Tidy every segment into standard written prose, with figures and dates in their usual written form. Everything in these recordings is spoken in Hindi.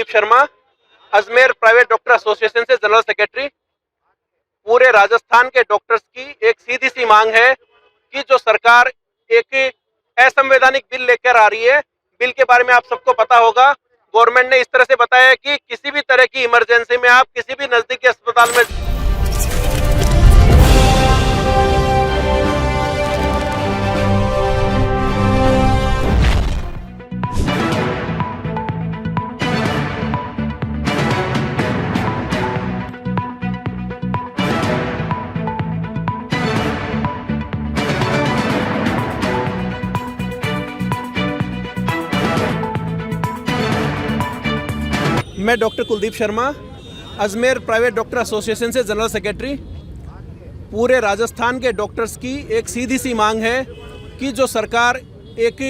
Kuldeep Sharma, Ajmer private doctor association से जनरल सेक्रेटरी। पूरे राजस्थान के डॉक्टर्स की एक सीधी सी मांग है कि जो सरकार एक असंवैधानिक बिल लेकर आ रही है, बिल के बारे में आप सबको पता होगा। गवर्नमेंट ने इस तरह से बताया है कि किसी भी तरह की इमरजेंसी में आप किसी भी नजदीकी अस्पताल में मैं doctor Kuldeep Sharma, Ajmer private doctor association से जनरल सेक्रेटरी। पूरे राजस्थान के डॉक्टर्स की एक सीधी सी मांग है कि जो सरकार एक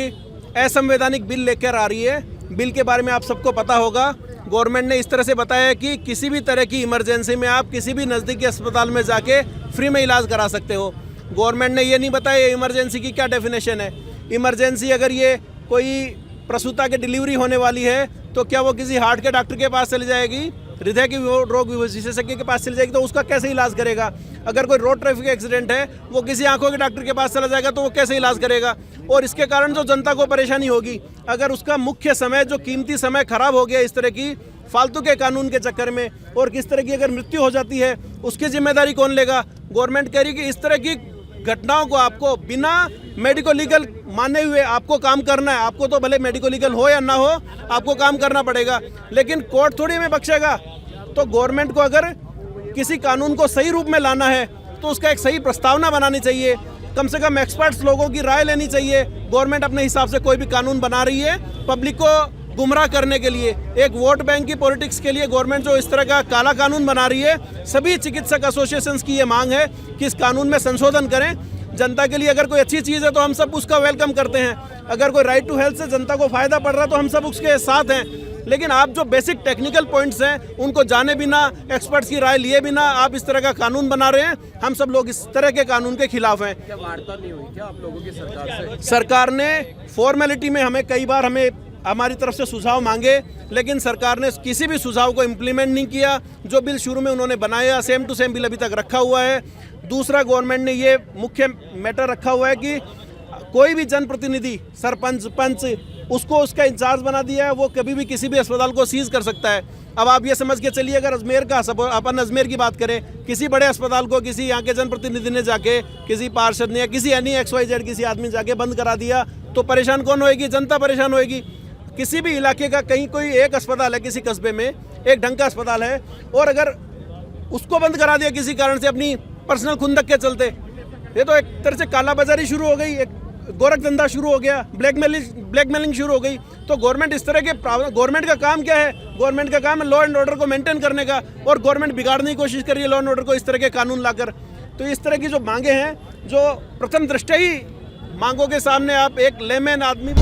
असंवैधानिक बिल लेकर आ रही है, बिल के बारे में आप सबको पता होगा। गवर्नमेंट ने इस तरह से बताया है कि किसी भी तरह की इमरजेंसी में आप किसी भी नज़दीकी अस्पताल में जाके फ्री में इलाज करा सकते हो। गवर्नमेंट ने ये नहीं बताया इमरजेंसी की क्या डेफिनेशन है। इमरजेंसी अगर ये कोई प्रसूता की डिलीवरी होने वाली है तो क्या वो किसी हार्ट के डॉक्टर के पास चली जाएगी, हृदय की रोग विशेषज्ञ के पास चली जाएगी, तो उसका कैसे इलाज करेगा। अगर कोई रोड ट्रैफिक एक्सीडेंट है वो किसी आंखों के डॉक्टर के पास चला जाएगा तो वो कैसे इलाज करेगा। और इसके कारण जो जनता को परेशानी होगी, अगर उसका मुख्य समय जो कीमती समय खराब हो गया इस तरह की फालतू के कानून के चक्कर में, और किस तरह की अगर मृत्यु हो जाती है उसकी जिम्मेदारी कौन लेगा। गवर्नमेंट कह रही है कि इस तरह की घटनाओं को आपको बिना मेडिको लीगल माने हुए आपको काम करना है। आपको तो भले मेडिको लीगल हो या ना हो, आपको काम करना पड़ेगा, लेकिन कोर्ट थोड़ी में बख्शेगा। तो गवर्नमेंट को अगर किसी कानून को सही रूप में लाना है तो उसका एक सही प्रस्तावना बनानी चाहिए, कम से कम एक्सपर्ट्स लोगों की राय लेनी चाहिए। गवर्नमेंट अपने हिसाब से कोई भी कानून बना रही है पब्लिक को गुमराह करने के लिए, एक वोट बैंक की पॉलिटिक्स के लिए गवर्नमेंट जो इस तरह का काला कानून बना रही है। सभी चिकित्सक एसोसिएशंस की ये मांग है कि इस कानून में संशोधन करें। जनता के लिए अगर कोई अच्छी चीज़ है तो हम सब उसका वेलकम करते हैं। अगर कोई राइट टू हेल्थ से जनता को फायदा पड़ रहा है तो हम सब उसके साथ हैं। लेकिन आप जो बेसिक टेक्निकल पॉइंट्स हैं उनको जाने बिना, एक्सपर्ट्स की राय लिए बिना आप इस तरह का कानून बना रहे हैं। हम सब लोग इस तरह के कानून के खिलाफ हैं। क्या वार्ता नहीं हुई क्या आप लोगों की सरकार से? सरकार ने फॉर्मेलिटी में हमें कई बार हमारी तरफ से सुझाव मांगे, लेकिन सरकार ने किसी भी सुझाव को इम्प्लीमेंट नहीं किया। जो बिल शुरू में उन्होंने बनाया सेम टू सेम बिल अभी तक रखा हुआ है। दूसरा, गवर्नमेंट ने ये मुख्य मैटर रखा हुआ है कि कोई भी जनप्रतिनिधि, सरपंच, पंच, उसको उसका इंचार्ज बना दिया है, वो कभी भी किसी भी अस्पताल को सीज कर सकता है। अब आप ये समझ के चलिए, अगर अजमेर का अपन अजमेर की बात करें, किसी बड़े अस्पताल को किसी यहाँ के जनप्रतिनिधि ने जाके, किसी पार्षद ने या किसी अन्य XYZ किसी आदमी जाके बंद करा दिया तो परेशान कौन होएगी? जनता परेशान होएगी। किसी भी इलाके का कहीं कोई एक अस्पताल है, किसी कस्बे में एक ढंग का अस्पताल है, और अगर उसको बंद करा दिया किसी कारण से अपनी पर्सनल खुंदक के चलते, ये तो एक तरह से कालाबाजारी शुरू हो गई, एक गोरख धंधा शुरू हो गया, ब्लैकमेलिंग शुरू हो गई। तो गवर्नमेंट इस तरह के गवर्नमेंट का काम क्या है? गवर्नमेंट का काम है लॉ एंड ऑर्डर को मेंटेन करने का, और गवर्नमेंट बिगाड़ने की कोशिश कर रही है लॉ एंड ऑर्डर को इस तरह के कानून लाकर। तो इस तरह की जो मांगे हैं, जो प्रथम दृष्टया ही मांगों के सामने आप एक लेमैन आदमी